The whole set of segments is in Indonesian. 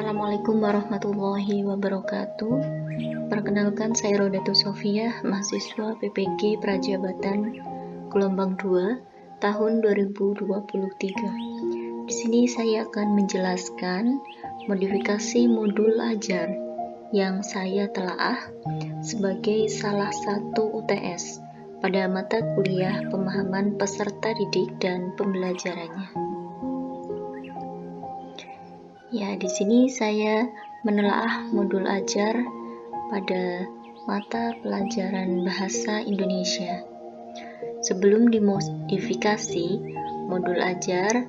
Assalamualaikum warahmatullahi wabarakatuh. Perkenalkan, saya Rodatu Sofia, mahasiswa PPG Prajabatan gelombang 2 tahun 2023. Di sini saya akan menjelaskan modifikasi modul ajar yang saya telaah sebagai salah satu UTS pada mata kuliah pemahaman peserta didik dan pembelajarannya. Ya, di sini saya menelaah modul ajar pada mata pelajaran Bahasa Indonesia. Sebelum dimodifikasi, modul ajar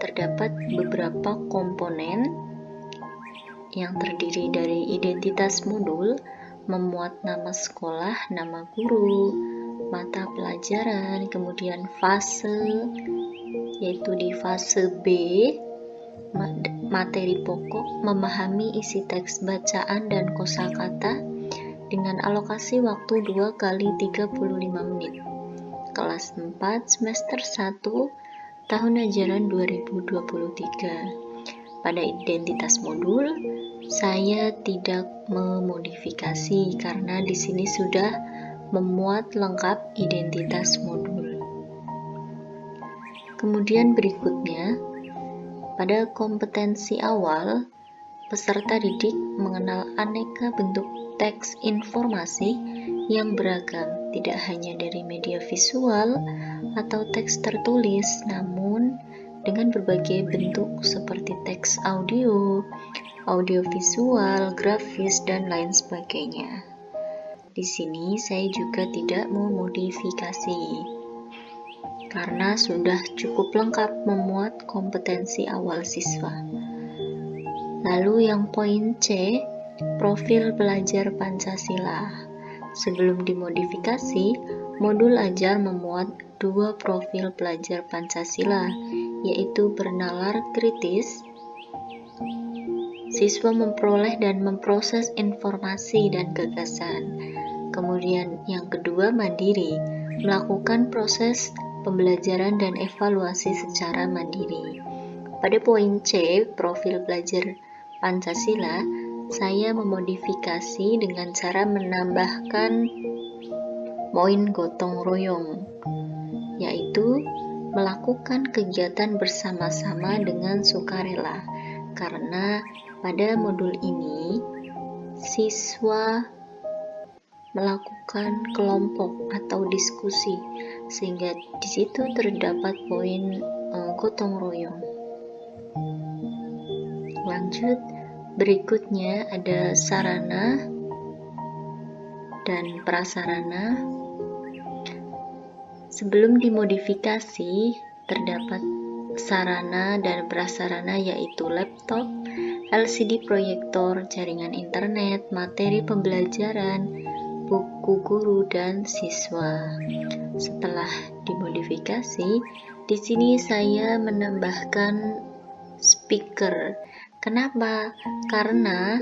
terdapat beberapa komponen yang terdiri dari identitas modul, memuat nama sekolah, nama guru, mata pelajaran, kemudian fase, yaitu di fase B, materi pokok, memahami isi teks bacaan dan kosakata dengan alokasi waktu 2 kali 35 menit. Kelas 4 semester 1 tahun ajaran 2023. Pada identitas modul, saya tidak memodifikasi karena di sini sudah memuat lengkap identitas modul. Kemudian berikutnya, pada kompetensi awal, peserta didik mengenal aneka bentuk teks informasi yang beragam, tidak hanya dari media visual atau teks tertulis, namun dengan berbagai bentuk seperti teks audio, audio visual, grafis, dan lain sebagainya. Di sini saya juga tidak memodifikasi karena sudah cukup lengkap memuat kompetensi awal siswa. Lalu yang poin C, profil pelajar Pancasila. Sebelum dimodifikasi, modul ajar memuat 2 profil pelajar Pancasila, yaitu bernalar kritis. Siswa memperoleh dan memproses informasi dan gagasan. Kemudian yang kedua, mandiri, melakukan proses pembelajaran dan evaluasi secara mandiri. Pada poin C, profil pelajar Pancasila, saya memodifikasi dengan cara menambahkan poin gotong royong, yaitu melakukan kegiatan bersama-sama dengan sukarela, karena pada modul ini siswa melakukan kelompok atau diskusi, sehingga di situ terdapat poin gotong royong. Lanjut, berikutnya ada sarana dan prasarana. Sebelum dimodifikasi, terdapat sarana dan prasarana yaitu laptop, LCD proyektor, jaringan internet, materi pembelajaran, buku guru dan siswa. Setelah dimodifikasi, di sini saya menambahkan speaker. Kenapa? Karena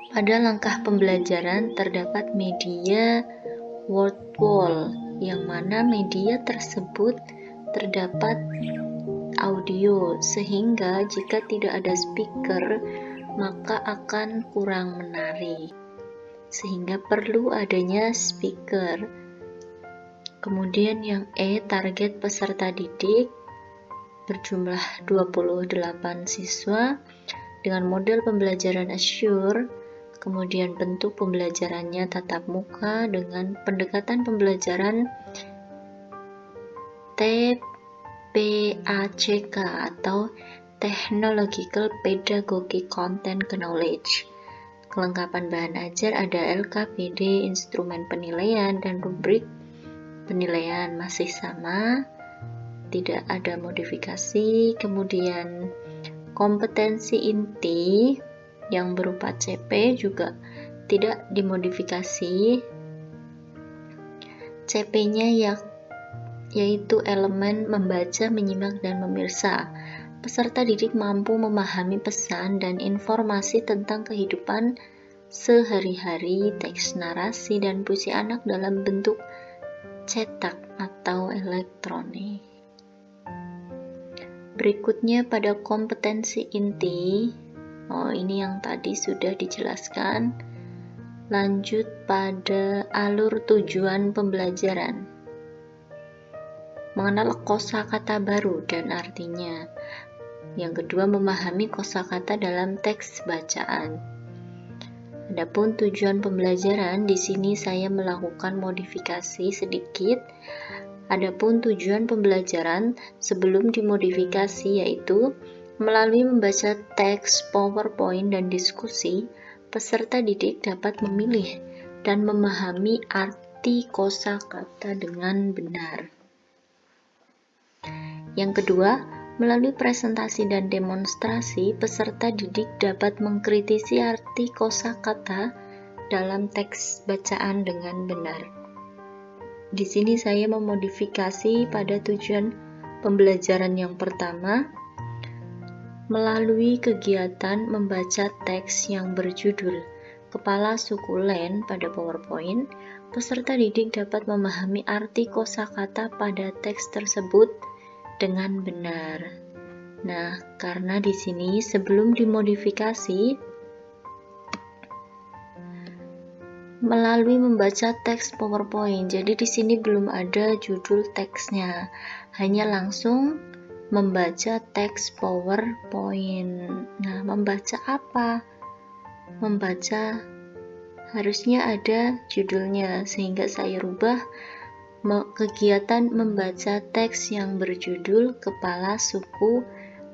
pada langkah pembelajaran terdapat media word wall, yang mana media tersebut terdapat audio, sehingga jika tidak ada speaker maka akan kurang menarik, sehingga perlu adanya speaker. Kemudian yang E, target peserta didik berjumlah 28 siswa dengan model pembelajaran Azure. Kemudian bentuk pembelajarannya tatap muka dengan pendekatan pembelajaran TPACK atau Technological Pedagogic Content Knowledge. Kelengkapan bahan ajar ada LKPD, instrumen penilaian, dan rubrik penilaian masih sama, tidak ada modifikasi. Kemudian kompetensi inti yang berupa CP juga tidak dimodifikasi. CP-nya yaitu elemen membaca, menyimak, dan memirsa. Peserta didik mampu memahami pesan dan informasi tentang kehidupan sehari-hari, teks narasi, dan puisi anak dalam bentuk cetak atau elektronik. Berikutnya pada kompetensi inti, ini yang tadi sudah dijelaskan. Lanjut pada alur tujuan pembelajaran. Mengenal kosakata baru dan artinya. Yang kedua, memahami kosakata dalam teks bacaan. Adapun tujuan pembelajaran, di sini saya melakukan modifikasi sedikit. Adapun tujuan pembelajaran sebelum dimodifikasi yaitu melalui membaca teks, PowerPoint, dan diskusi, peserta didik dapat memilih dan memahami arti kosakata dengan benar. Yang kedua, melalui presentasi dan demonstrasi, peserta didik dapat mengkritisi arti kosakata dalam teks bacaan dengan benar. Di sini saya memodifikasi pada tujuan pembelajaran yang pertama, melalui kegiatan membaca teks yang berjudul Kepala Suku Len pada PowerPoint, peserta didik dapat memahami arti kosakata pada teks tersebut dengan benar. Nah, karena di sini sebelum dimodifikasi, melalui membaca teks PowerPoint, jadi di sini belum ada judul teksnya, hanya langsung membaca teks PowerPoint. Nah, membaca apa? Membaca harusnya ada judulnya, sehingga saya rubah kegiatan membaca teks yang berjudul Kepala Suku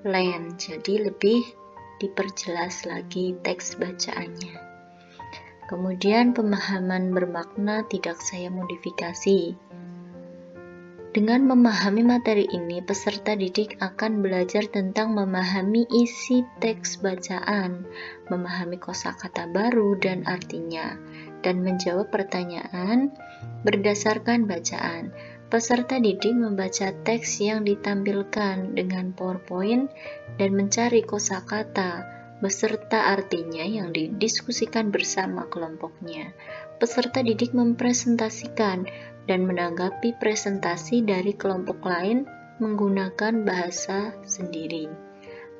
Len. Jadi lebih diperjelas lagi teks bacaannya. Kemudian pemahaman bermakna tidak saya modifikasi. Dengan memahami materi ini, peserta didik akan belajar tentang memahami isi teks bacaan, memahami kosakata baru dan artinya, dan menjawab pertanyaan berdasarkan bacaan. Peserta didik membaca teks yang ditampilkan dengan PowerPoint dan mencari kosakata beserta artinya yang didiskusikan bersama kelompoknya. Peserta didik mempresentasikan dan menanggapi presentasi dari kelompok lain menggunakan bahasa sendiri.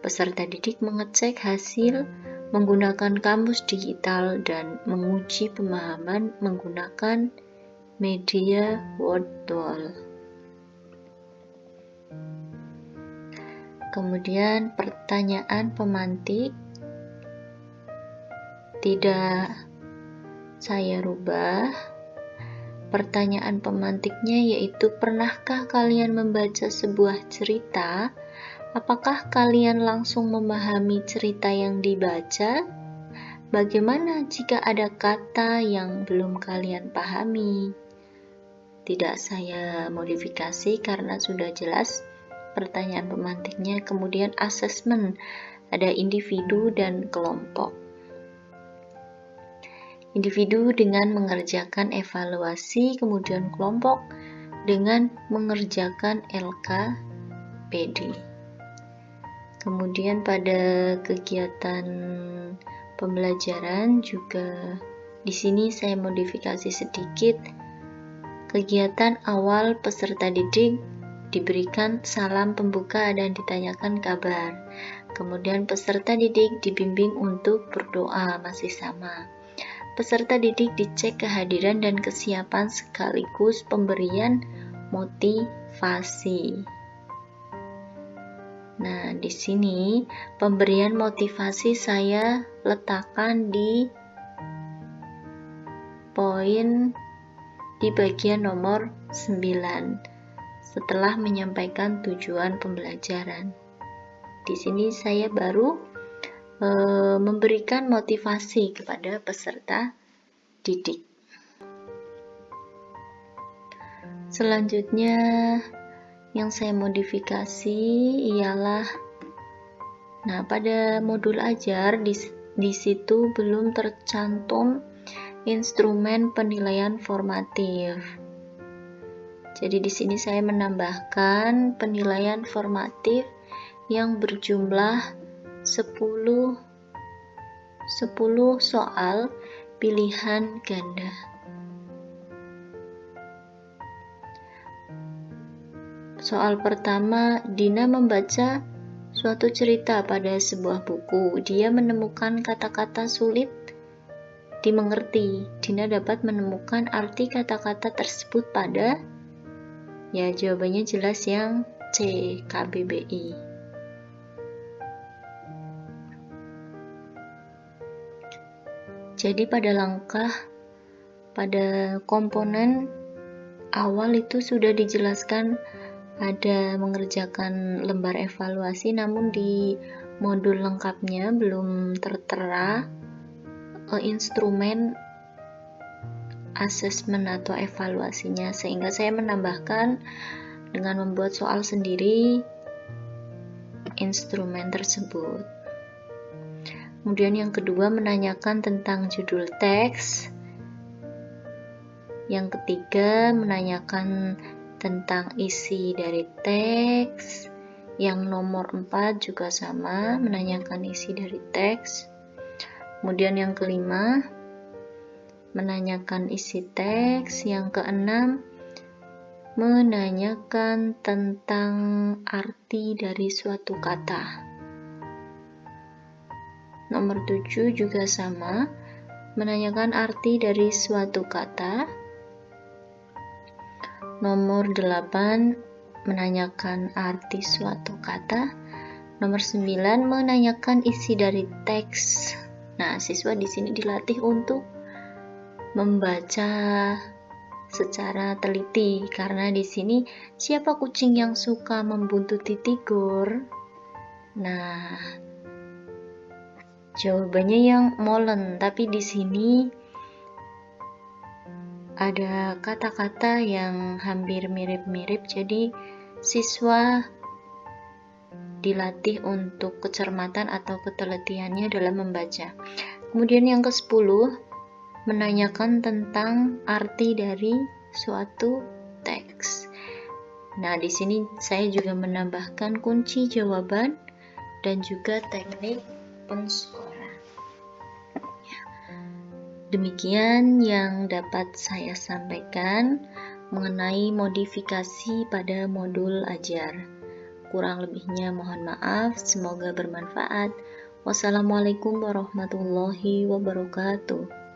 Peserta didik mengecek hasil menggunakan kamus digital dan menguji pemahaman menggunakan media Wordwall. Kemudian pertanyaan pemantik tidak saya rubah. Pertanyaan pemantiknya yaitu, pernahkah kalian membaca sebuah cerita? Apakah kalian langsung memahami cerita yang dibaca? Bagaimana jika ada kata yang belum kalian pahami? Tidak saya modifikasi karena sudah jelas pertanyaan pemantiknya. Kemudian asesmen, ada individu dan kelompok. Individu dengan mengerjakan evaluasi, kemudian kelompok dengan mengerjakan LKPD. Kemudian pada kegiatan pembelajaran juga di sini saya modifikasi sedikit. Kegiatan awal peserta didik diberikan salam pembuka dan ditanyakan kabar. Kemudian peserta didik dibimbing untuk berdoa, masih sama. Peserta didik dicek kehadiran dan kesiapan sekaligus pemberian motivasi. Nah, di sini pemberian motivasi saya letakkan di poin di bagian nomor 9 setelah menyampaikan tujuan pembelajaran. Di sini saya baru memberikan motivasi kepada peserta didik. Selanjutnya yang saya modifikasi ialah, pada modul ajar di situ belum tercantum instrumen penilaian formatif. Jadi di sini saya menambahkan penilaian formatif yang berjumlah 10 soal pilihan ganda. Soal pertama, Dina membaca suatu cerita pada sebuah buku. Dia menemukan kata-kata sulit dimengerti. Dina dapat menemukan arti kata-kata tersebut pada, ya jawabannya jelas yang C, KBBI. Jadi pada komponen awal itu sudah dijelaskan ada mengerjakan lembar evaluasi, namun di modul lengkapnya belum tertera instrumen asesmen atau evaluasinya, sehingga saya menambahkan dengan membuat soal sendiri instrumen tersebut. Kemudian yang kedua, menanyakan tentang judul teks. Yang ketiga, menanyakan tentang isi dari teks. Yang nomor 4 juga sama, menanyakan isi dari teks. Kemudian yang kelima, menanyakan isi teks. Yang keenam, menanyakan tentang arti dari suatu kata. Nomor 7 juga sama, menanyakan arti dari suatu kata. Nomor 8, menanyakan arti suatu kata. Nomor 9, menanyakan isi dari teks. Nah, siswa di sini dilatih untuk membaca secara teliti, karena di sini siapa kucing yang suka membuntuti tigur? Nah, jawabannya yang molen, tapi di sini ada kata-kata yang hampir mirip-mirip, jadi siswa dilatih untuk kecermatan atau ketelitiannya dalam membaca. Kemudian yang ke-10, menanyakan tentang arti dari suatu teks. Nah, di sini saya juga menambahkan kunci jawaban dan juga teknik penskoran. Demikian yang dapat saya sampaikan mengenai modifikasi pada modul ajar. Kurang lebihnya mohon maaf, semoga bermanfaat. Wassalamualaikum warahmatullahi wabarakatuh.